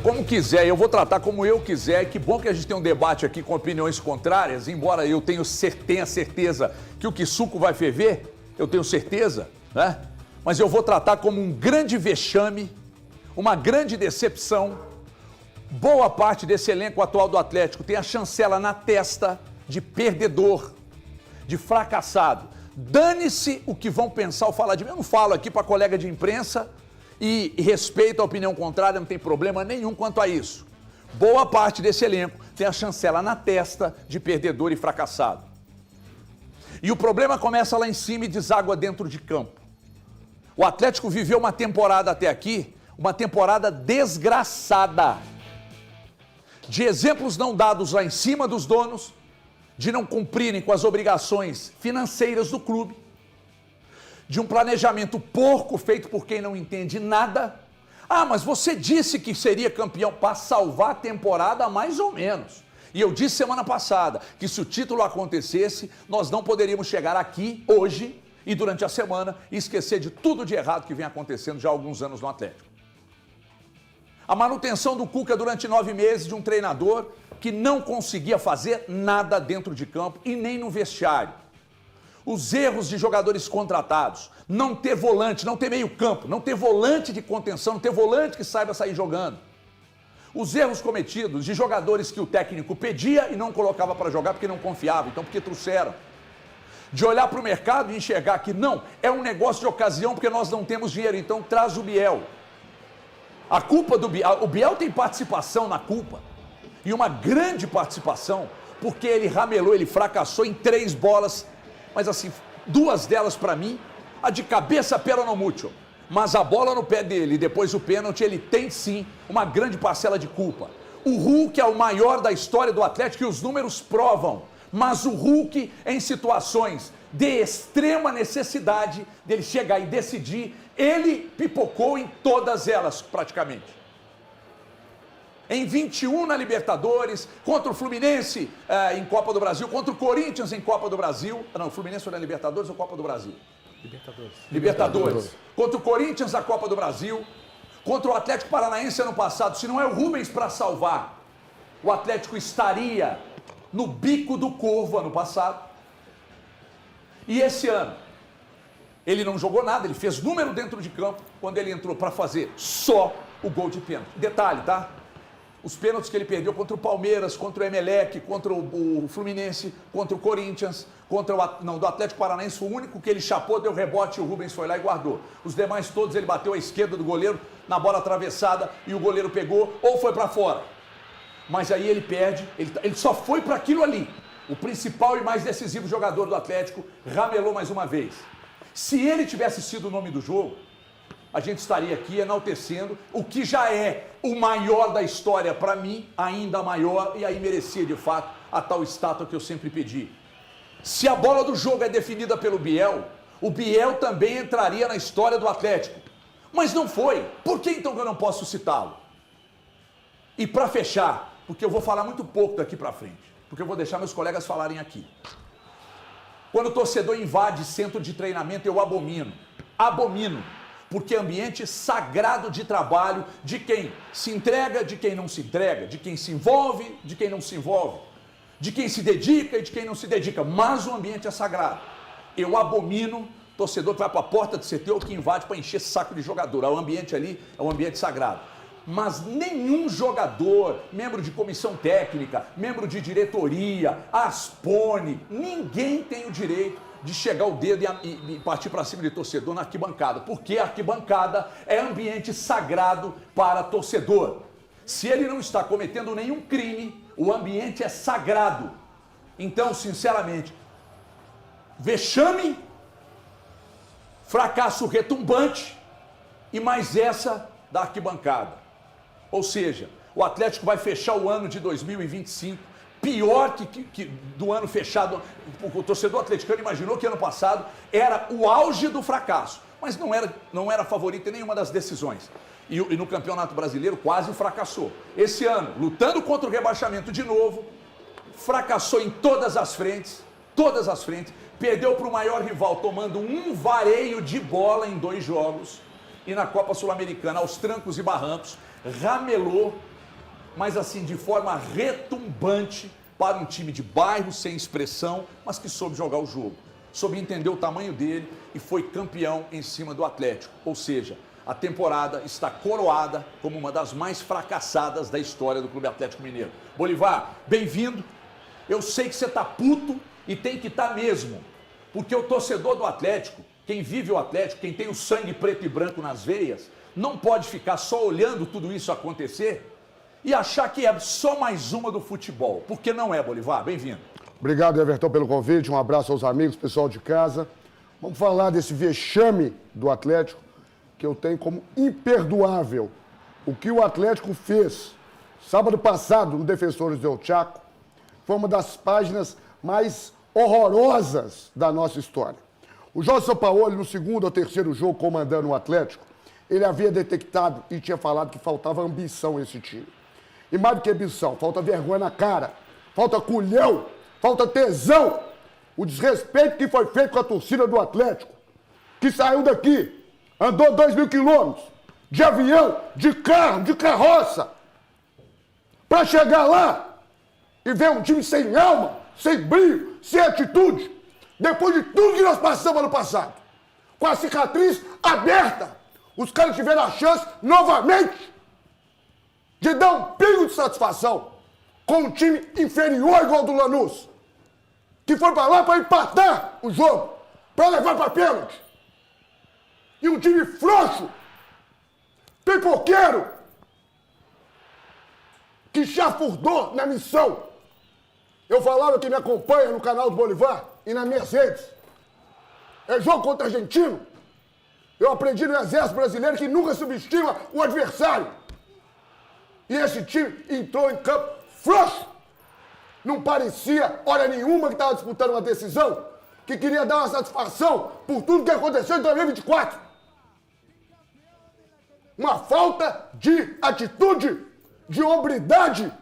como quiser, eu vou tratar como eu quiser. Que bom que a gente tem um debate aqui com opiniões contrárias, embora eu tenha certeza que o Kisuko vai ferver, eu tenho certeza, né? Mas eu vou tratar como um grande vexame, uma grande decepção. Boa parte desse elenco atual do Atlético tem a chancela na testa de perdedor, de fracassado. Dane-se o que vão pensar ou falar de mim. Eu não falo aqui para colega de imprensa e respeito a opinião contrária, não tem problema nenhum quanto a isso. Boa parte desse elenco tem a chancela na testa de perdedor e fracassado. E o problema começa lá em cima e deságua dentro de campo. O Atlético viveu uma temporada até aqui, uma temporada desgraçada. De exemplos não dados lá em cima dos donos, de não cumprirem com as obrigações financeiras do clube, de um planejamento porco feito por quem não entende nada. Ah, mas você disse que seria campeão para salvar a temporada, mais ou menos. E eu disse semana passada que se o título acontecesse, nós não poderíamos chegar aqui hoje e durante a semana e esquecer de tudo de errado que vem acontecendo já há alguns anos no Atlético. A manutenção do Cuca durante 9 meses de um treinador que não conseguia fazer nada dentro de campo e nem no vestiário. Os erros de jogadores contratados, não ter volante, não ter meio campo, não ter volante de contenção, não ter volante que saiba sair jogando. Os erros cometidos de jogadores que o técnico pedia e não colocava para jogar porque não confiava, então porque trouxeram. De olhar para o mercado e enxergar que não, é um negócio de ocasião porque nós não temos dinheiro, então traz o Biel. A culpa do Biel, o Biel tem participação na culpa. E uma grande participação, porque ele ramelou, ele fracassou em 3 bolas, mas assim, 2 delas para mim, a de cabeça pelo no mucho, mas a bola no pé dele e depois o pênalti, ele tem sim uma grande parcela de culpa. O Hulk é o maior da história do Atlético e os números provam, mas o Hulk em situações de extrema necessidade dele chegar e decidir, ele pipocou em todas elas praticamente. Em 21 na Libertadores, contra o Fluminense em Copa do Brasil, contra o Corinthians em Copa do Brasil. Não, o Fluminense foi na Libertadores ou Copa do Brasil? Libertadores. Contra o Corinthians na Copa do Brasil, contra o Atlético Paranaense ano passado. Se não é o Rubens para salvar, o Atlético estaria no bico do corvo ano passado. E esse ano, ele não jogou nada, ele fez número dentro de campo quando ele entrou para fazer só o gol de pênalti. Detalhe, tá? Os pênaltis que ele perdeu contra o Palmeiras, contra o Emelec, contra o Fluminense, contra o Corinthians, do Atlético Paranaense, o único que ele chapou, deu rebote e o Rubens foi lá e guardou. Os demais todos ele bateu à esquerda do goleiro, na bola atravessada, e o goleiro pegou ou foi para fora. Mas aí ele perde, ele só foi para aquilo ali. O principal e mais decisivo jogador do Atlético ramelou mais uma vez. Se ele tivesse sido o nome do jogo, a gente estaria aqui enaltecendo o que já é o maior da história para mim, ainda maior, e aí merecia de fato a tal estátua que eu sempre pedi. Se a bola do jogo é definida pelo Biel, o Biel também entraria na história do Atlético. Mas não foi. Por que então que eu não posso citá-lo? E para fechar, porque eu vou falar muito pouco daqui para frente, porque eu vou deixar meus colegas falarem aqui. Quando o torcedor invade centro de treinamento, eu abomino. Abomino. Porque é ambiente sagrado de trabalho de quem se entrega, de quem não se entrega, de quem se envolve, de quem não se envolve, de quem se dedica e de quem não se dedica, mas o ambiente é sagrado. Eu abomino torcedor que vai para a porta do CT ou que invade para encher saco de jogador. O ambiente ali é um ambiente sagrado. Mas nenhum jogador, membro de comissão técnica, membro de diretoria, Aspone, ninguém tem o direito de chegar o dedo e partir para cima de torcedor na arquibancada, porque a arquibancada é ambiente sagrado para torcedor. Se ele não está cometendo nenhum crime, o ambiente é sagrado. Então, sinceramente, vexame, fracasso retumbante e mais essa da arquibancada. Ou seja, o Atlético vai fechar o ano de 2025 pior que do ano fechado. O torcedor atleticano imaginou que ano passado era o auge do fracasso, mas não era favorito em nenhuma das decisões. E no Campeonato Brasileiro quase fracassou. Esse ano, lutando contra o rebaixamento de novo, fracassou em todas as frentes, perdeu para o maior rival tomando um vareio de bola em 2 jogos, e na Copa Sul-Americana, aos trancos e barrancos, ramelou mas assim, de forma retumbante para um time de bairro, sem expressão, mas que soube jogar o jogo, soube entender o tamanho dele e foi campeão em cima do Atlético. Ou seja, a temporada está coroada como uma das mais fracassadas da história do Clube Atlético Mineiro. Bolivar, bem-vindo. Eu sei que você está puto e tem que estar mesmo, porque o torcedor do Atlético, quem vive o Atlético, quem tem o sangue preto e branco nas veias, não pode ficar só olhando tudo isso acontecer e achar que é só mais uma do futebol, porque não é, Bolivar. Bem-vindo. Obrigado, Everton, pelo convite. Um abraço aos amigos, pessoal de casa. Vamos falar desse vexame do Atlético, que eu tenho como imperdoável. O que o Atlético fez sábado passado no Defensores del Chaco foi uma das páginas mais horrorosas da nossa história. O Jorge Sampaoli, no segundo ou terceiro jogo comandando o Atlético, ele havia detectado e tinha falado que faltava ambição a esse time. E mais do que ambição, falta vergonha na cara, falta culhão, falta tesão. O desrespeito que foi feito com a torcida do Atlético, que saiu daqui, andou 2.000 quilômetros, de avião, de carro, de carroça, para chegar lá e ver um time sem alma, sem brilho, sem atitude, depois de tudo que nós passamos ano passado, com a cicatriz aberta. Os caras tiveram a chance, novamente, de dar um pingo de satisfação com um time inferior igual ao do Lanús, que foi para lá para empatar o jogo, para levar para pênalti. E um time frouxo, pipoqueiro, que chafurdou na missão. Eu falava que me acompanha no canal do Bolivar e nas minhas redes. É jogo contra argentino. Eu aprendi no Exército Brasileiro que nunca subestima o adversário. E esse time entrou em campo frouxo. Não parecia, hora nenhuma, que estava disputando uma decisão, que queria dar uma satisfação por tudo que aconteceu em 2024. Uma falta de atitude, de hombridade,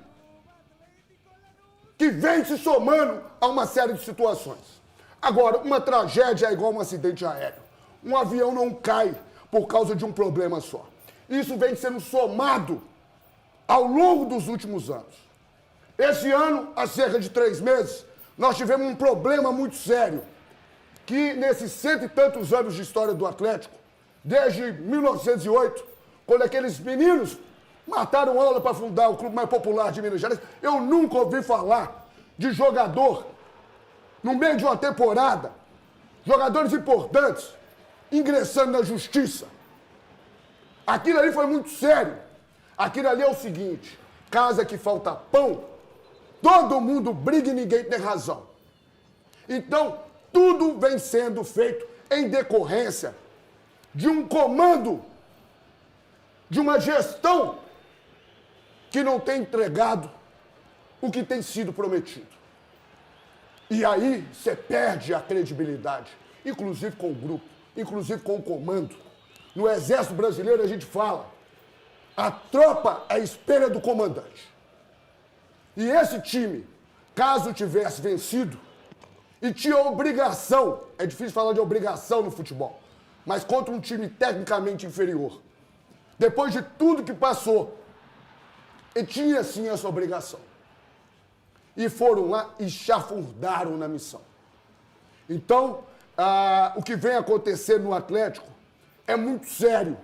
que vem se somando a uma série de situações. Agora, uma tragédia é igual um acidente aéreo. Um avião não cai por causa de um problema só. Isso vem sendo somado ao longo dos últimos anos. Esse ano, há cerca de 3 meses, nós tivemos um problema muito sério, que nesses 100 e tantos anos de história do Atlético, desde 1908, quando aqueles meninos mataram aula para fundar o clube mais popular de Minas Gerais, eu nunca ouvi falar de jogador, no meio de uma temporada, jogadores importantes, ingressando na justiça. Aquilo ali foi muito sério. Aquilo ali é o seguinte: casa que falta pão, todo mundo briga e ninguém tem razão. Então, tudo vem sendo feito em decorrência de um comando, de uma gestão que não tem entregado o que tem sido prometido. E aí você perde a credibilidade, inclusive com o grupo, inclusive com o comando. No Exército Brasileiro a gente fala, a tropa é a espelha do comandante. E esse time, caso tivesse vencido, e tinha obrigação, é difícil falar de obrigação no futebol, mas contra um time tecnicamente inferior, depois de tudo que passou, ele tinha sim essa obrigação. E foram lá e chafurdaram na missão. Então, o que vem acontecer no Atlético é muito sério,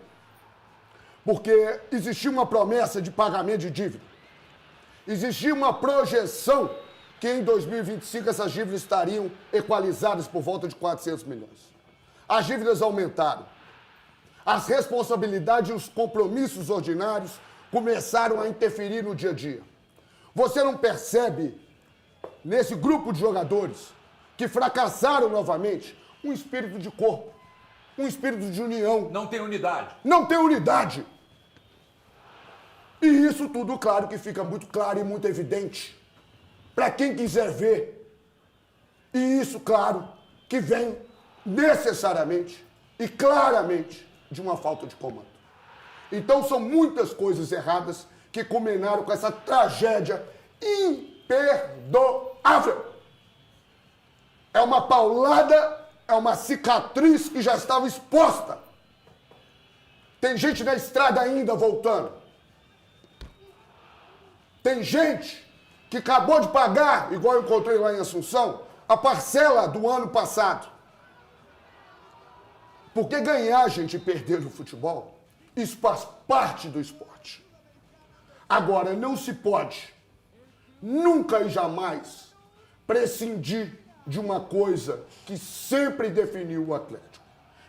porque existia uma promessa de pagamento de dívida. Existia uma projeção que em 2025 essas dívidas estariam equalizadas por volta de 400 milhões. As dívidas aumentaram. As responsabilidades e os compromissos ordinários começaram a interferir no dia a dia. Você não percebe, nesse grupo de jogadores que fracassaram novamente, um espírito de corpo, um espírito de união. Não tem unidade. Não tem unidade. E isso tudo, claro, que fica muito claro e muito evidente para quem quiser ver. E isso, claro, que vem necessariamente e claramente de uma falta de comando. Então são muitas coisas erradas que culminaram com essa tragédia imperdoável. É uma paulada, é uma cicatriz que já estava exposta. Tem gente na estrada ainda voltando. Tem gente que acabou de pagar, igual eu encontrei lá em Assunção, a parcela do ano passado. Porque ganhar, gente, e perder no futebol, isso faz parte do esporte. Agora, não se pode, nunca e jamais, prescindir de uma coisa que sempre definiu o Atlético.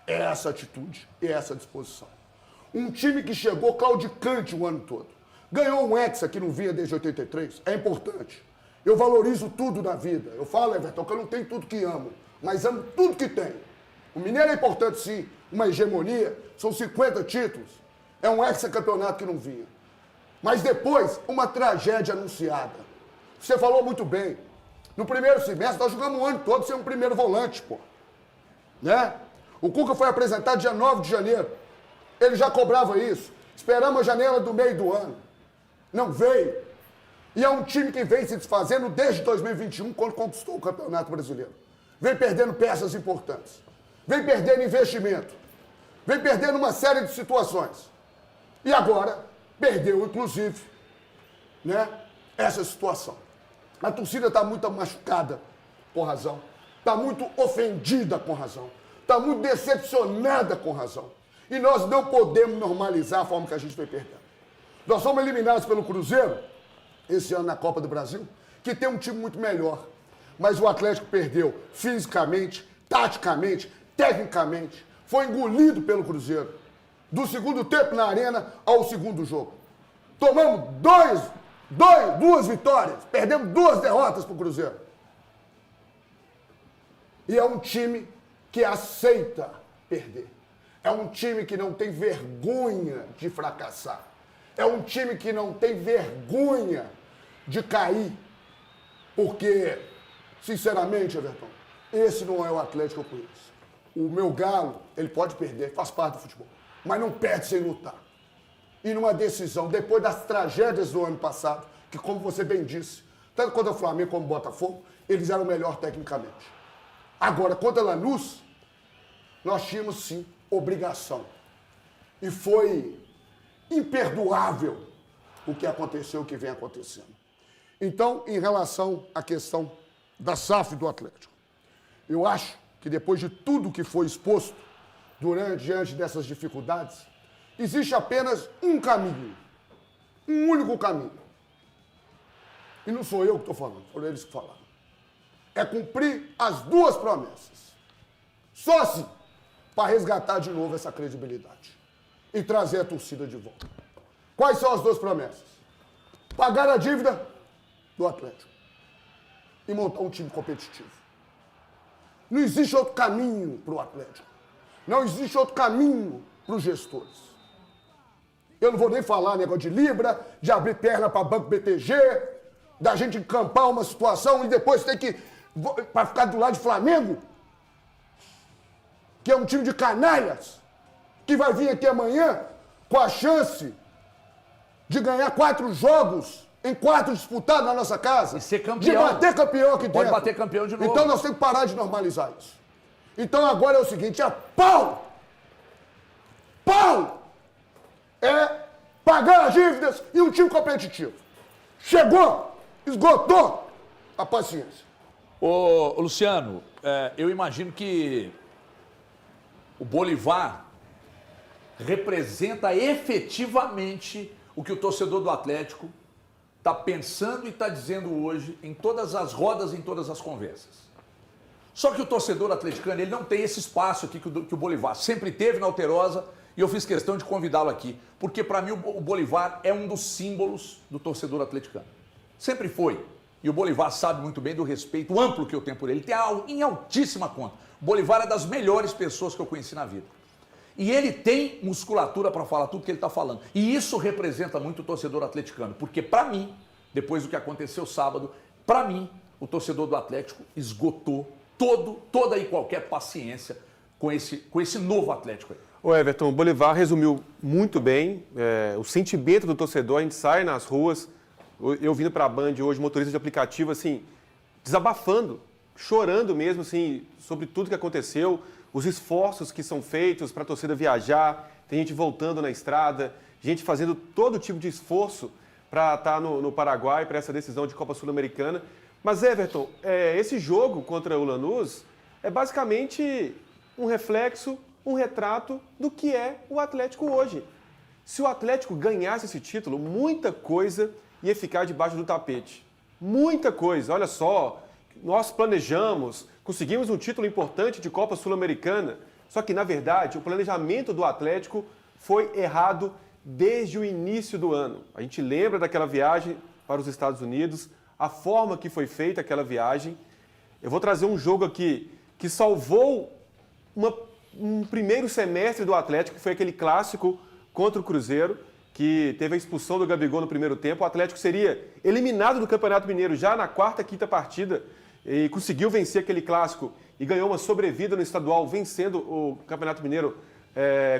É essa atitude, é essa disposição. Um time que chegou claudicante o ano todo. Ganhou um Hexa que não vinha desde 83, é importante. Eu valorizo tudo na vida. Eu falo, Everton, que eu não tenho tudo que amo, mas amo tudo que tenho. O Mineiro é importante sim, uma hegemonia, são 50 títulos. É um hexacampeonato que não vinha. Mas depois, uma tragédia anunciada. Você falou muito bem. No primeiro semestre, nós jogamos o ano todo sem um primeiro volante, pô. Né? O Cuca foi apresentado dia 9 de janeiro. Ele já cobrava isso. Esperamos a janela do meio do ano. Não veio. E é um time que vem se desfazendo desde 2021, quando conquistou o Campeonato Brasileiro. Vem perdendo peças importantes. Vem perdendo investimento. Vem perdendo uma série de situações. E agora, perdeu, inclusive, né, essa situação. A torcida está muito machucada, com razão. Está muito ofendida, com razão. Está muito decepcionada, com razão. E nós não podemos normalizar a forma que a gente vem perdendo. Nós fomos eliminados pelo Cruzeiro, esse ano na Copa do Brasil, que tem um time muito melhor. Mas o Atlético perdeu fisicamente, taticamente, tecnicamente. Foi engolido pelo Cruzeiro. Do segundo tempo na arena ao segundo jogo. Tomamos duas vitórias, perdemos 2 derrotas para o Cruzeiro. E é um time que aceita perder. É um time que não tem vergonha de fracassar. É um time que não tem vergonha de cair. Porque, sinceramente, Everton, esse não é o Atlético que eu conheço. O meu Galo, ele pode perder, faz parte do futebol. Mas não perde sem lutar. E numa decisão, depois das tragédias do ano passado, que como você bem disse, tanto contra o Flamengo como o Botafogo, eles eram melhor tecnicamente. Agora, contra a Lanús, nós tínhamos sim obrigação. E foi imperdoável o que aconteceu, o que vem acontecendo. Então, em relação à questão da SAF do Atlético, eu acho que depois de tudo que foi exposto diante dessas dificuldades, existe apenas um caminho, um único caminho. E não sou eu que estou falando, foram eles que falaram. É cumprir as 2 promessas. Só assim, para resgatar de novo essa credibilidade e trazer a torcida de volta. Quais são as 2 promessas? Pagar a dívida do Atlético e montar um time competitivo. Não existe outro caminho para o Atlético. Não existe outro caminho para os gestores. Eu não vou nem falar negócio de Libra, de abrir perna para Banco BTG, da gente encampar uma situação e depois ter que, para ficar do lado de Flamengo, que é um time de canalhas, que vai vir aqui amanhã com a chance de ganhar 4 jogos em 4 disputados na nossa casa. E ser campeão. De bater campeão aqui dentro. Pode bater campeão de novo. Então nós temos que parar de normalizar isso. Então agora é o seguinte, é pau! Pau! É pagar as dívidas e um time competitivo. Chegou, esgotou a paciência. Ô, Luciano, eu imagino que o Bolívar representa efetivamente o que o torcedor do Atlético está pensando e está dizendo hoje em todas as rodas, em todas as conversas. Só que o torcedor atleticano, ele não tem esse espaço aqui que o Bolívar sempre teve na Alterosa, e eu fiz questão de convidá-lo aqui, porque para mim o Bolívar é um dos símbolos do torcedor atleticano. Sempre foi. E o Bolívar sabe muito bem do respeito amplo que eu tenho por ele. Ele tem em altíssima conta. O Bolívar é das melhores pessoas que eu conheci na vida. E ele tem musculatura para falar tudo que ele está falando. E isso representa muito o torcedor atleticano, porque para mim, depois do que aconteceu sábado, para mim, o torcedor do Atlético esgotou toda e qualquer paciência com esse novo Atlético aí. O Everton, o Bolívar resumiu muito bem o sentimento do torcedor. A gente sai nas ruas, eu vindo para a Band hoje, motorista de aplicativo, assim, desabafando, chorando mesmo, assim, sobre tudo que aconteceu, os esforços que são feitos para a torcida viajar, tem gente voltando na estrada, gente fazendo todo tipo de esforço para estar no Paraguai para essa decisão de Copa Sul-Americana. Mas, Everton, esse jogo contra o Lanús é basicamente um reflexo, um retrato do que é o Atlético hoje. Se o Atlético ganhasse esse título, muita coisa ia ficar debaixo do tapete. Muita coisa. Olha só, nós planejamos, conseguimos um título importante de Copa Sul-Americana, só que, na verdade, o planejamento do Atlético foi errado desde o início do ano. A gente lembra daquela viagem para os Estados Unidos, a forma que foi feita aquela viagem. Eu vou trazer um jogo aqui que salvou um primeiro semestre do Atlético, que foi aquele clássico contra o Cruzeiro, que teve a expulsão do Gabigol no primeiro tempo. O Atlético seria eliminado do Campeonato Mineiro já na quarta, quinta partida e conseguiu vencer aquele clássico e ganhou uma sobrevida no estadual, vencendo o Campeonato Mineiro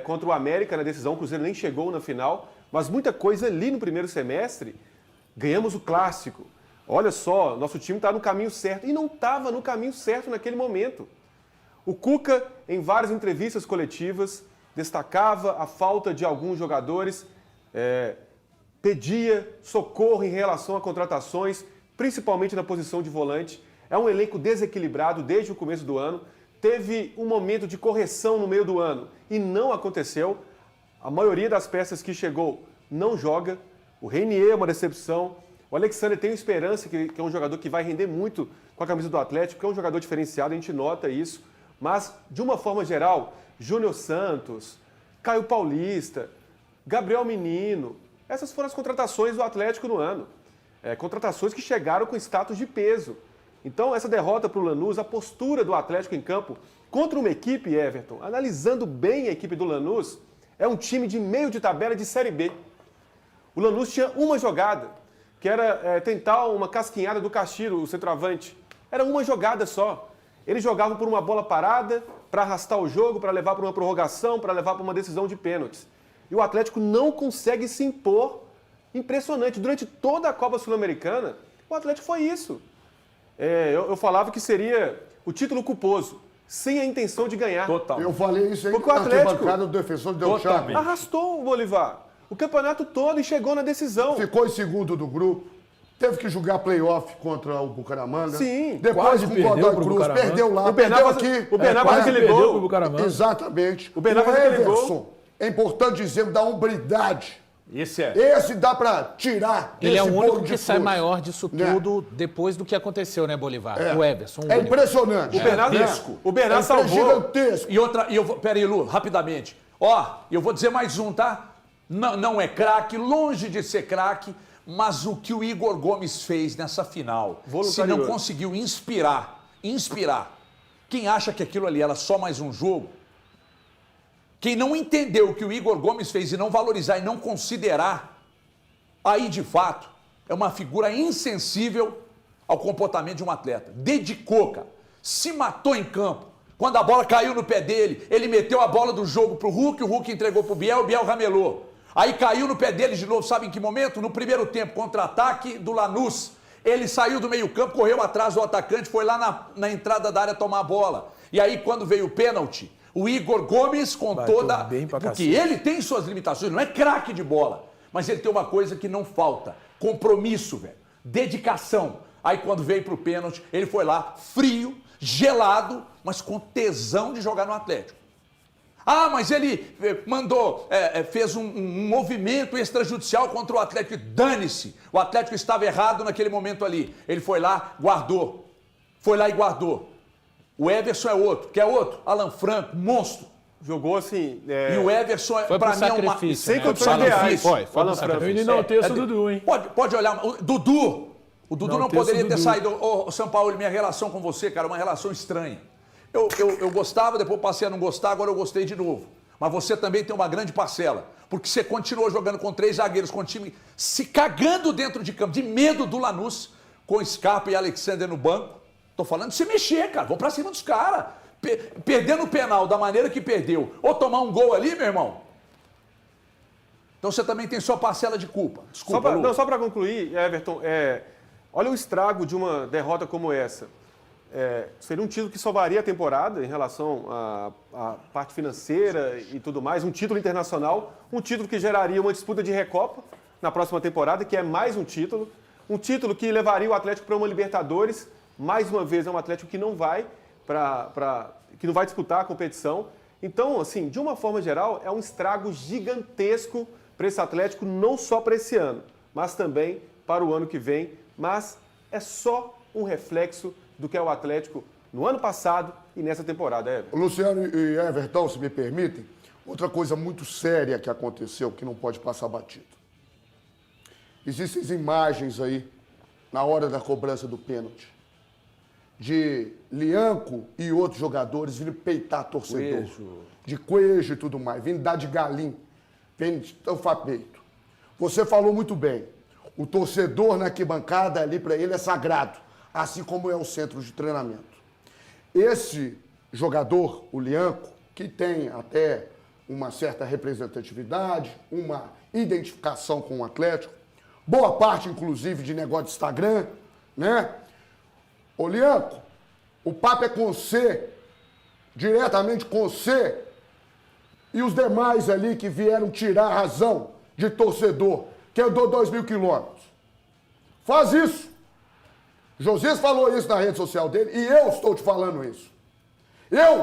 contra o América na decisão. O Cruzeiro nem chegou na final, mas muita coisa ali no primeiro semestre. Ganhamos o clássico. Olha só, nosso time está no caminho certo. E não estava no caminho certo naquele momento. O Cuca, em várias entrevistas coletivas, destacava a falta de alguns jogadores, pedia socorro em relação a contratações, principalmente na posição de volante. É um elenco desequilibrado desde o começo do ano. Teve um momento de correção no meio do ano e não aconteceu. A maioria das peças que chegou não joga. O Reinier é uma decepção. O Alexandre tem esperança, que é um jogador que vai render muito com a camisa do Atlético, que é um jogador diferenciado, a gente nota isso. Mas, de uma forma geral, Júnior Santos, Caio Paulista, Gabriel Menino, essas foram as contratações do Atlético no ano. Contratações que chegaram com status de peso. Então, essa derrota para o Lanús, a postura do Atlético em campo contra uma equipe, Everton, analisando bem a equipe do Lanús, é um time de meio de tabela de Série B. O Lanús tinha uma jogada, que era tentar uma casquinhada do Castilho, o centroavante. Era uma jogada só. Eles jogavam por uma bola parada, para arrastar o jogo, para levar para uma prorrogação, para levar para uma decisão de pênaltis. E o Atlético não consegue se impor. Impressionante. Durante toda a Copa Sul-Americana, o Atlético foi isso. Eu falava que seria o título culposo, sem a intenção de ganhar. Total. Eu falei isso aí porque o Atlético, do defensor deu chave. Arrastou o Bolívar o campeonato todo e chegou na decisão. Ficou em segundo do grupo. Teve que jogar play-off contra o Bucaramanga. Sim. Depois com o Godoy Cruz, perdeu lá, perdeu aqui. O Bernardo faz aquele gol. Exatamente. O Bernardo faz aquele gol. É importante dizer, da hombridade. Esse dá pra tirar. Ele é o único que sai maior disso tudo depois do que aconteceu, né, Bolivar? O Everson. É impressionante. O Bernardo salvou. Gigantesco. E outra, peraí, Lu, rapidamente. Eu vou dizer mais um, tá? Não é craque, longe de ser craque, mas o que o Igor Gomes fez nessa final, se não conseguiu inspirar, quem acha que aquilo ali era só mais um jogo, quem não entendeu o que o Igor Gomes fez e não valorizar e não considerar, aí de fato é uma figura insensível ao comportamento de um atleta. Dedicou, cara, se matou em campo. Quando a bola caiu no pé dele, ele meteu a bola do jogo pro Hulk, o Hulk entregou pro Biel, o Biel ramelou. Aí caiu no pé dele de novo, sabe em que momento? No primeiro tempo, contra-ataque do Lanús. Ele saiu do meio-campo, correu atrás do atacante, foi lá na entrada da área tomar a bola. E aí, quando veio o pênalti, o Igor Gomes, com toda... Porque ele tem suas limitações, não é craque de bola, mas ele tem uma coisa que não falta: compromisso, velho, dedicação. Aí, quando veio pro pênalti, ele foi lá, frio, gelado, mas com tesão de jogar no Atlético. Mas ele fez um movimento extrajudicial contra o Atlético. Dane-se, o Atlético estava errado naquele momento ali. Ele foi lá, guardou. Foi lá e guardou. O Everson é outro. Quer outro? Alan Franco, monstro. Jogou assim... E o Everson, para mim, é uma... Sem condições reais. Foi Alan Franco. Eu enalteço o Dudu, hein? Pode olhar. O Dudu não poderia ter saído. São Paulo, minha relação com você, cara, é uma relação estranha. Eu gostava, depois passei a não gostar, agora eu gostei de novo. Mas você também tem uma grande parcela, porque você continuou jogando com 3 zagueiros, com o time se cagando dentro de campo, de medo do Lanús, com Scarpa e Alexander no banco. Tô falando de se mexer, cara, vão pra cima dos caras. Perdendo o penal da maneira que perdeu, ou tomar um gol ali, meu irmão. Então você também tem sua parcela de culpa. Desculpa, só para concluir, Everton, olha o estrago de uma derrota como essa. Seria um título que salvaria a temporada em relação à parte financeira e tudo mais, um título internacional, um título que geraria uma disputa de Recopa, na próxima temporada, que é mais um título que levaria o Atlético para uma Libertadores. Mais uma vez, é um Atlético que não vai que não vai disputar a competição. Então, assim, de uma forma geral, é um estrago gigantesco para esse Atlético, não só para esse ano, mas também para o ano que vem. Mas é só um reflexo do que é o Atlético no ano passado e nessa temporada, Everton. Luciano e Everton, se me permitem, outra coisa muito séria que aconteceu, que não pode passar batido. Existem imagens aí, na hora da cobrança do pênalti, de Lianco e outros jogadores vindo peitar torcedor. De Coelho e tudo mais, vindo dar de galinho, vindo estufar peito. Você falou muito bem, o torcedor na arquibancada ali para ele é sagrado, assim como é o centro de treinamento. Esse jogador, o Lianco, que tem até uma certa representatividade, uma identificação com o Atlético, boa parte, inclusive, de negócio de Instagram, né? Ô, Lianco, o papo é com você, diretamente com você, e os demais ali que vieram tirar a razão de torcedor, que andou 2.000 quilômetros. Faz isso. Josias falou isso na rede social dele, e eu estou te falando isso.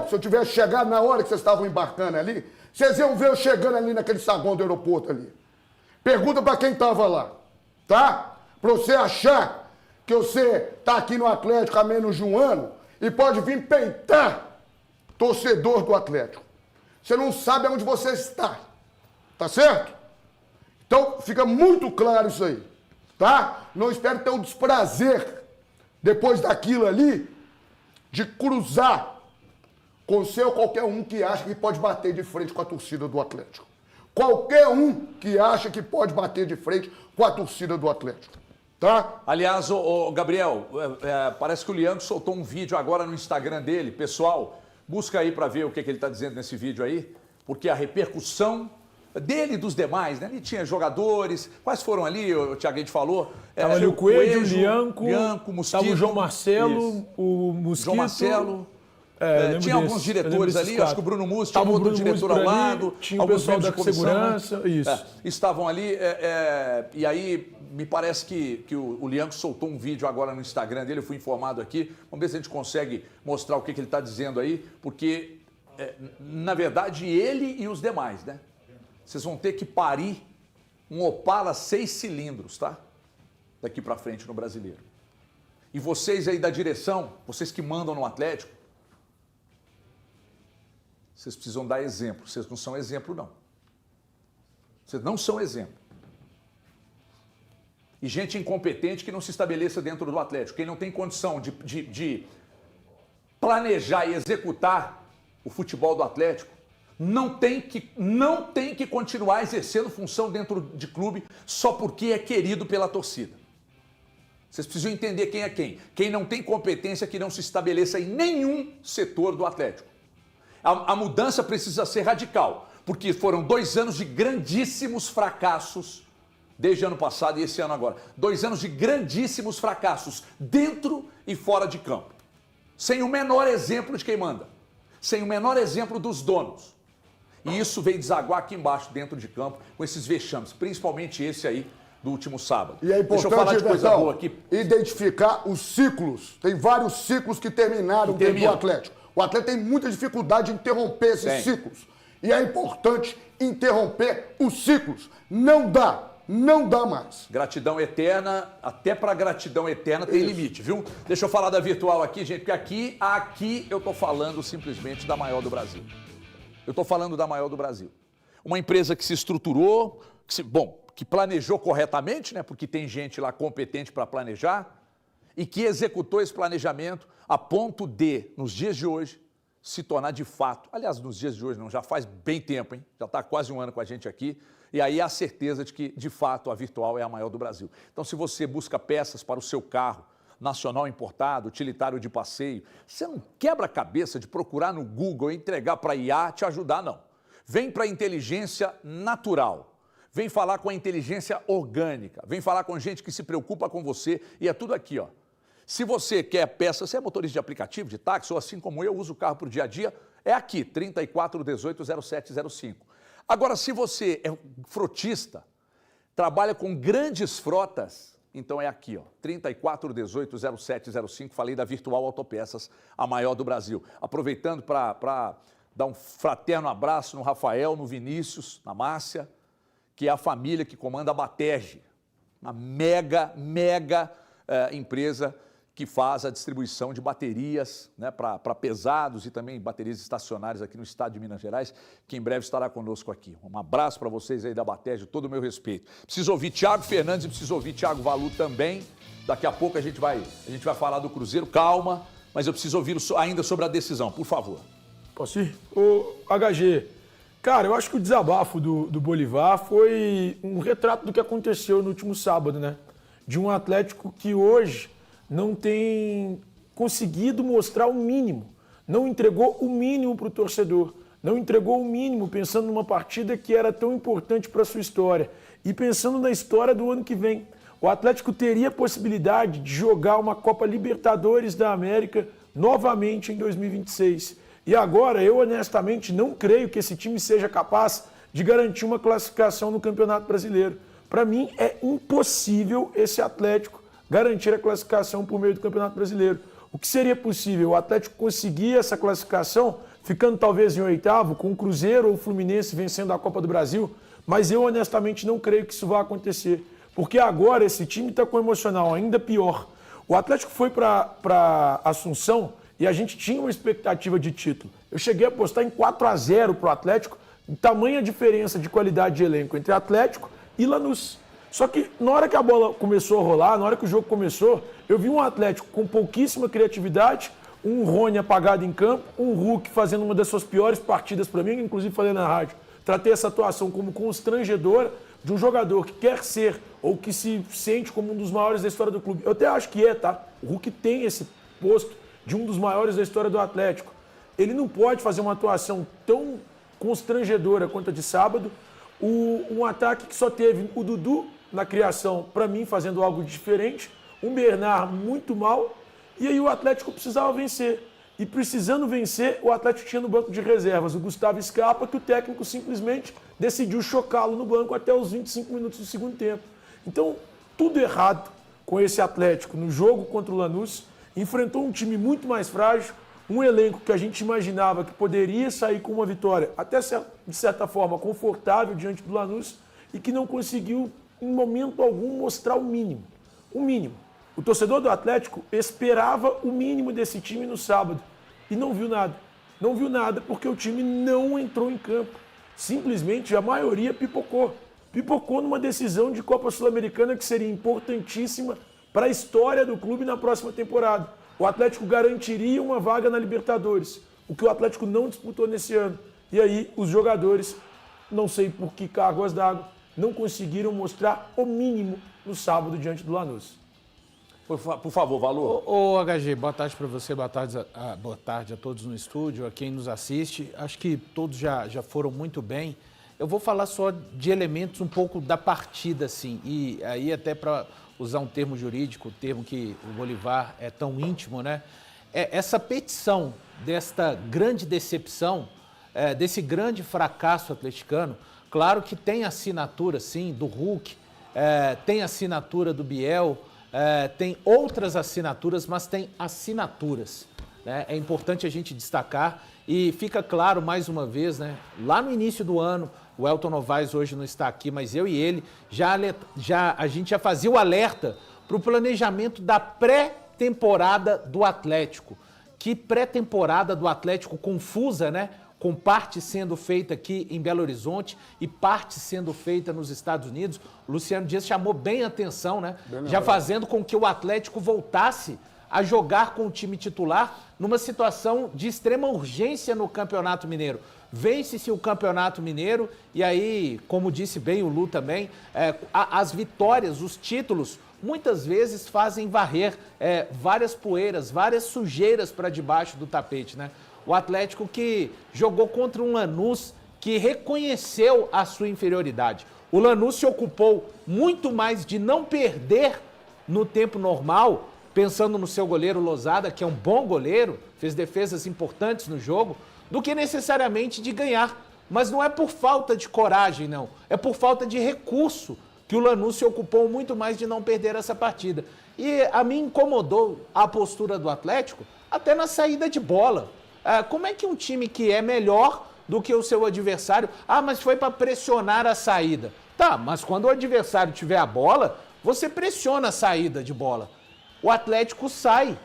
Se eu tivesse chegado na hora que vocês estavam embarcando ali, vocês iam ver eu chegando ali naquele saguão do aeroporto ali. Pergunta para quem estava lá, tá? Para você achar que você está aqui no Atlético há menos de um ano e pode vir peitar torcedor do Atlético. Você não sabe onde você está, tá certo? Então, fica muito claro isso aí, tá? Não espero ter o desprazer, depois daquilo ali, de cruzar com você ou qualquer um que acha que pode bater de frente com a torcida do Atlético. Qualquer um que acha que pode bater de frente com a torcida do Atlético, tá? Aliás, Gabriel, parece que o Lianco soltou um vídeo agora no Instagram dele. Pessoal, busca aí para ver o que ele está dizendo nesse vídeo aí, porque a repercussão dele e dos demais, né? Ele tinha jogadores, quais foram ali, o Thiago, a gente falou? Tava ali o Coelho, o Lianco, Mosquito. tava o João Marcelo, Isso. o Mosquito. João Marcelo. Tinha alguns diretores ali, acho que o Bruno Mussi tinha outro diretor ao lado, tinha o pessoal da segurança, né? Isso. Estavam ali, e aí me parece que o Lianco soltou um vídeo agora no Instagram dele, eu fui informado aqui, vamos ver se a gente consegue mostrar o que ele está dizendo aí, porque, na verdade, ele e os demais, né? Vocês vão ter que parir um Opala 6 cilindros, tá? Daqui para frente no Brasileiro. E vocês aí da direção, vocês que mandam no Atlético, vocês precisam dar exemplo. Vocês não são exemplo, não. Vocês não são exemplo. E gente incompetente que não se estabeleça dentro do Atlético. Quem não tem condição de planejar e executar o futebol do Atlético, não tem que continuar exercendo função dentro de clube só porque é querido pela torcida. Vocês precisam entender quem é quem. Quem não tem competência que não se estabeleça em nenhum setor do Atlético. A mudança precisa ser radical, porque foram 2 anos de grandíssimos fracassos, desde ano passado e esse ano agora. 2 anos de grandíssimos fracassos, dentro e fora de campo. Sem o menor exemplo de quem manda. Sem o menor exemplo dos donos. E isso veio desaguar aqui embaixo, dentro de campo, com esses vexames, principalmente esse aí do último sábado. E é importante, deixa eu falar de coisa boa aqui. Identificar os ciclos. Tem vários ciclos que terminaram dentro do Atlético. O Atlético tem muita dificuldade em interromper esses ciclos. E é importante interromper os ciclos. Não dá mais. Gratidão eterna, até para gratidão eterna tem limite, viu? Deixa eu falar da virtual aqui, gente, porque aqui eu tô falando simplesmente da maior do Brasil. Eu tô falando da maior do Brasil. Uma empresa que se estruturou, que planejou corretamente, né? Porque tem gente lá competente para planejar, e que executou esse planejamento a ponto de, nos dias de hoje, se tornar de fato, aliás, nos dias de hoje não, já faz bem tempo, hein? Já está quase 1 ano com a gente aqui, e aí há certeza de que, de fato, a Virtual é a maior do Brasil. Então, se você busca peças para o seu carro, nacional importado, utilitário de passeio, você não quebra a cabeça de procurar no Google e entregar para a IA te ajudar, não. Vem para a inteligência natural. Vem falar com a inteligência orgânica. Vem falar com gente que se preocupa com você, e é tudo aqui, ó. Se você quer peça, você é motorista de aplicativo, de táxi, ou assim como eu, uso o carro para o dia a dia, é aqui, 34180705. Agora, se você é frotista, trabalha com grandes frotas, então é aqui, ó, 3418-0705, falei da Virtual Autopeças, a maior do Brasil. Aproveitando para dar um fraterno abraço no Rafael, no Vinícius, na Márcia, que é a família que comanda a Baterje, uma mega empresa que faz a distribuição de baterias, né, para pesados e também baterias estacionárias aqui no estado de Minas Gerais, que em breve estará conosco aqui. Um abraço para vocês aí da Baterje, todo o meu respeito. Preciso ouvir Thiago Fernandes e preciso ouvir Thiago Valu também. Daqui a pouco a gente vai falar do Cruzeiro, calma, mas eu preciso ouvi-lo ainda sobre a decisão, por favor. Posso ir? Ô, HG, cara, eu acho que o desabafo do Bolívar foi um retrato do que aconteceu no último sábado, né? De um Atlético que hoje não tem conseguido mostrar o mínimo, não entregou o mínimo para o torcedor, não entregou o mínimo pensando numa partida que era tão importante para a sua história e pensando na história do ano que vem. O Atlético teria a possibilidade de jogar uma Copa Libertadores da América novamente em 2026. E agora, eu honestamente não creio que esse time seja capaz de garantir uma classificação no Campeonato Brasileiro. Para mim, é impossível esse Atlético garantir a classificação por meio do Campeonato Brasileiro. O que seria possível? O Atlético conseguir essa classificação, ficando talvez em oitavo, com o Cruzeiro ou o Fluminense vencendo a Copa do Brasil, mas eu honestamente não creio que isso vá acontecer, porque agora esse time está com o emocional ainda pior. O Atlético foi para Assunção e a gente tinha uma expectativa de título. Eu cheguei a apostar em 4-0 para o Atlético, tamanha diferença de qualidade de elenco entre Atlético e Lanús. Só que na hora que a bola começou a rolar, na hora que o jogo começou, eu vi um Atlético com pouquíssima criatividade, um Rony apagado em campo, um Hulk fazendo uma das suas piores partidas para mim, inclusive falei na rádio. Tratei essa atuação como constrangedora de um jogador que quer ser ou que se sente como um dos maiores da história do clube. Eu até acho que tá? O Hulk tem esse posto de um dos maiores da história do Atlético. Ele não pode fazer uma atuação tão constrangedora quanto a de sábado. Um ataque que só teve o Dudu na criação, para mim, fazendo algo diferente, um Bernard muito mal, e aí o Atlético precisava vencer. E precisando vencer, o Atlético tinha no banco de reservas o Gustavo Scarpa, que o técnico simplesmente decidiu chocá-lo no banco até os 25 minutos do segundo tempo. Então, tudo errado com esse Atlético no jogo contra o Lanús, enfrentou um time muito mais frágil, um elenco que a gente imaginava que poderia sair com uma vitória, até de certa forma confortável diante do Lanús, e que não conseguiu em momento algum mostrar o mínimo. O mínimo. O torcedor do Atlético esperava o mínimo desse time no sábado e não viu nada. Não viu nada porque o time não entrou em campo. Simplesmente a maioria pipocou. Pipocou numa decisão de Copa Sul-Americana que seria importantíssima para a história do clube na próxima temporada. O Atlético garantiria uma vaga na Libertadores, o que o Atlético não disputou nesse ano. E aí os jogadores, não sei por que cargas d'água, não conseguiram mostrar o mínimo no sábado diante do Lanús. Por favor, Valu. Ô, HG, boa tarde para você, boa tarde a todos no estúdio, a quem nos assiste. Acho que todos já foram muito bem. Eu vou falar só de elementos um pouco da partida, assim, e aí até para usar um termo jurídico, o termo que o Bolívar é tão íntimo, né? Essa petição desta grande decepção, desse grande fracasso atleticano, claro que tem assinatura, sim, do Hulk, tem assinatura do Biel, tem outras assinaturas, mas tem assinaturas, né? É importante a gente destacar e fica claro mais uma vez, né? Lá no início do ano, o Elton Novaes hoje não está aqui, mas eu e ele, a gente já fazia o alerta para o planejamento da pré-temporada do Atlético. Que pré-temporada do Atlético confusa, né? Com parte sendo feita aqui em Belo Horizonte e parte sendo feita nos Estados Unidos. O Luciano Dias chamou bem a atenção, né? Já fazendo com que o Atlético voltasse a jogar com o time titular numa situação de extrema urgência no Campeonato Mineiro. Vence-se o Campeonato Mineiro e aí, como disse bem o Lu também, as vitórias, os títulos, muitas vezes fazem varrer várias poeiras, várias sujeiras para debaixo do tapete, né? O Atlético que jogou contra um Lanús que reconheceu a sua inferioridade. O Lanús se ocupou muito mais de não perder no tempo normal, pensando no seu goleiro Losada, que é um bom goleiro, fez defesas importantes no jogo, do que necessariamente de ganhar. Mas não é por falta de coragem, não. É por falta de recurso que o Lanús se ocupou muito mais de não perder essa partida. E a mim incomodou a postura do Atlético até na saída de bola. Como é que um time que é melhor do que o seu adversário... mas foi para pressionar a saída. Tá, mas quando o adversário tiver a bola, você pressiona a saída de bola. O Atlético sai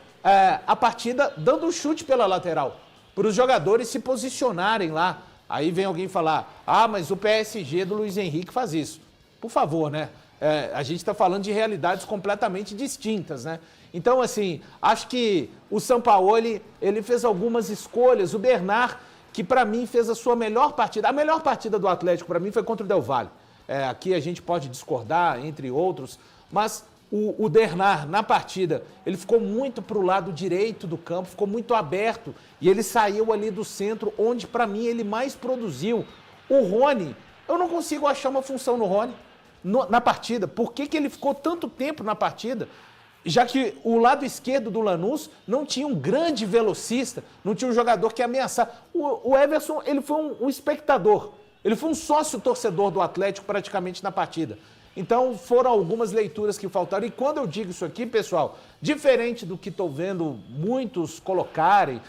a partida dando um chute pela lateral, para os jogadores se posicionarem lá. Aí vem alguém falar, mas o PSG do Luiz Henrique faz isso. Por favor, né? A gente está falando de realidades completamente distintas, né? Então, assim, acho que o Sampaoli, ele fez algumas escolhas. O Bernard, que para mim fez a sua melhor partida. A melhor partida do Atlético para mim foi contra o Del Valle. Aqui a gente pode discordar, entre outros, mas o Bernard, na partida, ele ficou muito para o lado direito do campo, ficou muito aberto e ele saiu ali do centro, onde para mim ele mais produziu. O Rony, eu não consigo achar uma função no Rony na partida. Por que ele ficou tanto tempo na partida? Já que o lado esquerdo do Lanús não tinha um grande velocista, não tinha um jogador que ameaçasse. O Everson, ele foi um espectador, ele foi um sócio torcedor do Atlético praticamente na partida. Então foram algumas leituras que faltaram. E quando eu digo isso aqui, pessoal, diferente do que estou vendo muitos colocarem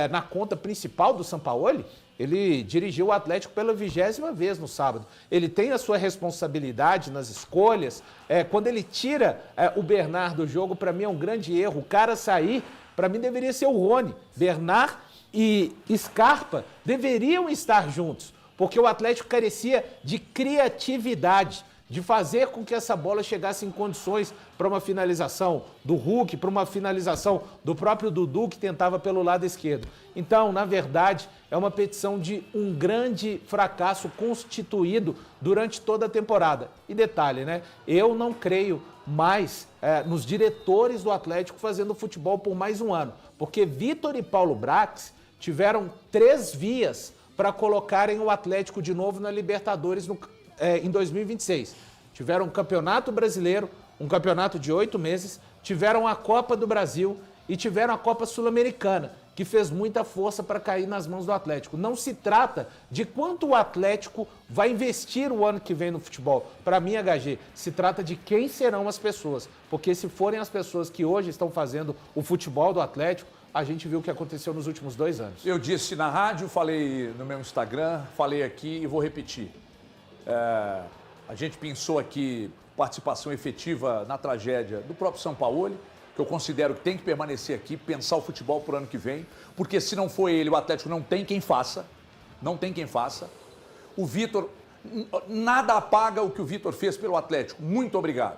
na conta principal do Sampaoli, ele dirigiu o Atlético pela 20ª vez no sábado. Ele tem a sua responsabilidade nas escolhas. Quando ele tira o Bernard do jogo, para mim é um grande erro. O cara sair, para mim deveria ser o Rony. Bernard e Scarpa deveriam estar juntos, porque o Atlético carecia de criatividade, de fazer com que essa bola chegasse em condições para uma finalização do Hulk, para uma finalização do próprio Dudu, que tentava pelo lado esquerdo. Então, na verdade, é uma petição de um grande fracasso constituído durante toda a temporada. E detalhe, né? Eu não creio mais nos diretores do Atlético fazendo futebol por mais um ano, porque Vitor e Paulo Brax tiveram 3 vias para colocarem o Atlético de novo na Libertadores em 2026. Tiveram um campeonato brasileiro, um campeonato de 8 meses, tiveram a Copa do Brasil e tiveram a Copa Sul-Americana, que fez muita força para cair nas mãos do Atlético. Não se trata de quanto o Atlético vai investir o ano que vem no futebol. Para mim, HG, se trata de quem serão as pessoas. Porque se forem as pessoas que hoje estão fazendo o futebol do Atlético, a gente viu o que aconteceu nos últimos 2 anos. Eu disse na rádio, falei no meu Instagram, falei aqui e vou repetir. A gente pensou aqui participação efetiva na tragédia do próprio Sampaoli, que eu considero que tem que permanecer aqui, pensar o futebol para o ano que vem, porque se não for ele, o Atlético não tem quem faça, não tem quem faça. O Vitor, nada apaga o que o Vitor fez pelo Atlético, muito obrigado.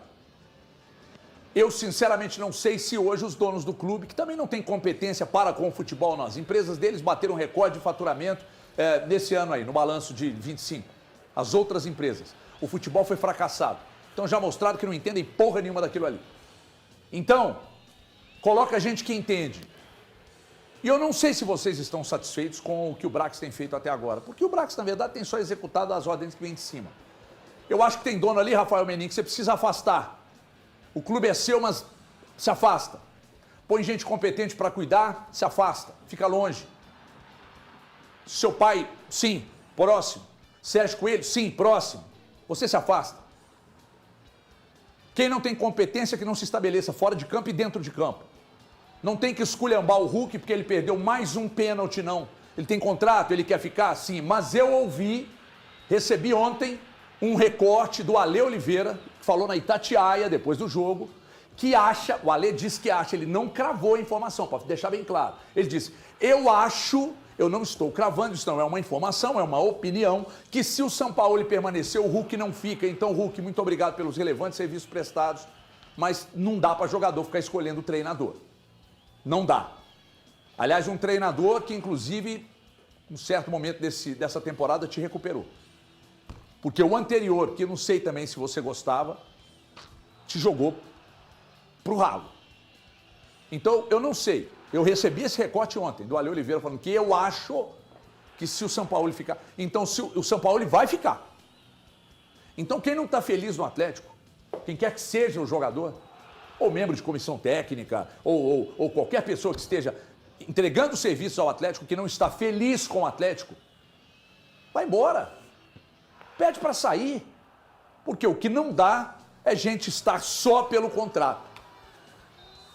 Eu sinceramente não sei se hoje os donos do clube, que também não têm competência para com o futebol, não, as empresas deles bateram recorde de faturamento nesse ano aí, no balanço de 25. As outras empresas. O futebol foi fracassado. Então já mostraram que não entendem porra nenhuma daquilo ali. Então, coloca gente que entende. E eu não sei se vocês estão satisfeitos com o que o Brax tem feito até agora. Porque o Brax, na verdade, tem só executado as ordens que vêm de cima. Eu acho que tem dono ali, Rafael Menin, que você precisa afastar. O clube é seu, mas se afasta. Põe gente competente para cuidar, se afasta. Fica longe. Seu pai, sim, próximo. Sérgio Coelho, sim, próximo. Você se afasta. Quem não tem competência que não se estabeleça fora de campo e dentro de campo. Não tem que esculhambar o Hulk porque ele perdeu mais um pênalti, não. Ele tem contrato, ele quer ficar, sim. Mas eu recebi ontem um recorte do Ale Oliveira, que falou na Itatiaia, depois do jogo, que acha, o Ale disse que acha, ele não cravou a informação, para deixar bem claro. Ele disse, eu não estou cravando, isso não é uma informação, é uma opinião, que se o Sampaoli permanecer, o Hulk não fica. Então, Hulk, muito obrigado pelos relevantes serviços prestados, mas não dá para jogador ficar escolhendo o treinador. Não dá. Aliás, um treinador que, inclusive, em um certo momento dessa temporada, te recuperou. Porque o anterior, que eu não sei também se você gostava, te jogou pro ralo. Então, eu não sei. Eu recebi esse recorte ontem do Ale Oliveira falando que eu acho que se o Sampaoli ficar... Então, se o Sampaoli vai ficar. Então, quem não está feliz no Atlético, quem quer que seja o jogador, ou membro de comissão técnica, ou qualquer pessoa que esteja entregando serviço ao Atlético, que não está feliz com o Atlético, vai embora. Pede para sair. Porque o que não dá é gente estar só pelo contrato.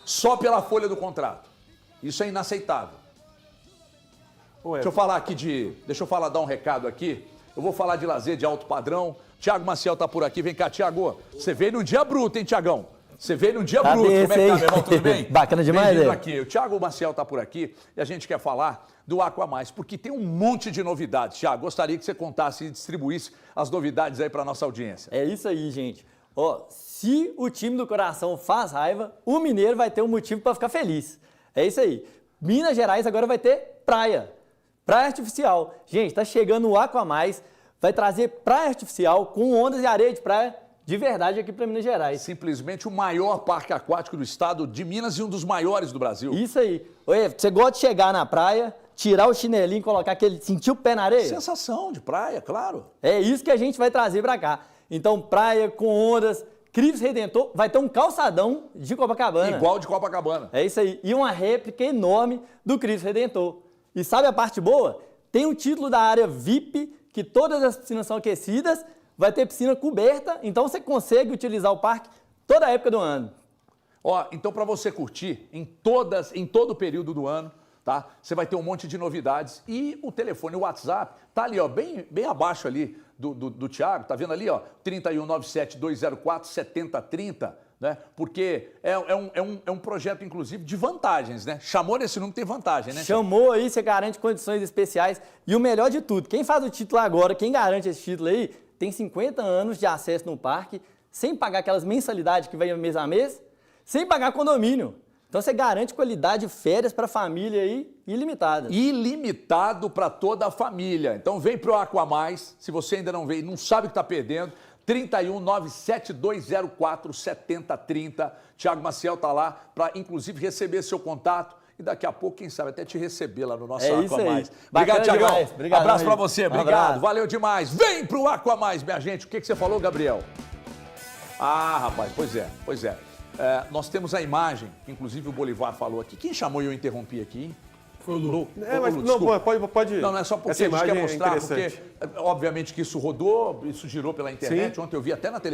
Só pela folha do contrato. Isso é inaceitável. Deixa eu falar, dar um recado aqui. Eu vou falar de lazer de alto padrão. Tiago Maciel tá por aqui. Vem cá, Tiago. Você veio no dia bruto, hein, Tiagão? Você veio no dia bruto. Como é que tá, meu irmão? Tudo bem? Bacana demais, Bem-vindo né? aqui. O Tiago Maciel tá por aqui e a gente quer falar do Aqua Mais, porque tem um monte de novidades. Tiago, gostaria que você contasse e distribuísse as novidades aí para nossa audiência. É isso aí, gente. Ó, se o time do coração faz raiva, o mineiro vai ter um motivo para ficar feliz. É isso aí. Minas Gerais agora vai ter praia. Praia artificial. Gente, tá chegando o Aqua Mais, vai trazer praia artificial com ondas e areia de praia de verdade aqui para Minas Gerais. Simplesmente o maior parque aquático do estado de Minas e um dos maiores do Brasil. Isso aí. Oi, você gosta de chegar na praia, tirar o chinelinho, colocar aquele, sentir o pé na areia? Sensação de praia, claro. É isso que a gente vai trazer para cá. Então, praia com ondas, Cristo Redentor, vai ter um calçadão de Copacabana. Igual de Copacabana. É isso aí. E uma réplica enorme do Cristo Redentor. E sabe a parte boa? Tem o título da área VIP, que todas as piscinas são aquecidas, vai ter piscina coberta, então você consegue utilizar o parque toda a época do ano. Ó, então para você curtir em todo o período do ano, tá? Você vai ter um monte de novidades e o telefone, o WhatsApp, tá ali, ó, bem abaixo ali do Thiago, tá vendo ali, ó, 3197-204-7030, né? Porque é um projeto, inclusive, de vantagens, né? Chamou nesse número, tem vantagem, né? Chamou aí, você garante condições especiais e o melhor de tudo, quem faz o título agora, quem garante esse título aí, tem 50 anos de acesso no parque, sem pagar aquelas mensalidades que vem mês a mês, sem pagar condomínio. Então você garante qualidade de férias para a família aí ilimitada. Ilimitado para toda a família. Então vem pro Aqua Mais, se você ainda não veio, não sabe o que está perdendo, 3197-204-7030. Tiago Maciel tá lá para, inclusive, receber seu contato e daqui a pouco, quem sabe, até te receber lá no nosso Aqua Mais. Obrigado, Tiagão. Abraço para você, obrigado. Valeu demais. Vem pro Aqua Mais, minha gente. O que você falou, Gabriel? Ah, rapaz, pois é. Nós temos a imagem, que inclusive o Bolivar falou aqui. Quem chamou e eu interrompi aqui, hein? Foi o Lu. Mas não, pode. Não é só porque Essa a gente quer imagem mostrar, é porque obviamente que isso rodou, isso girou pela internet. Sim. Ontem eu vi até na televisão.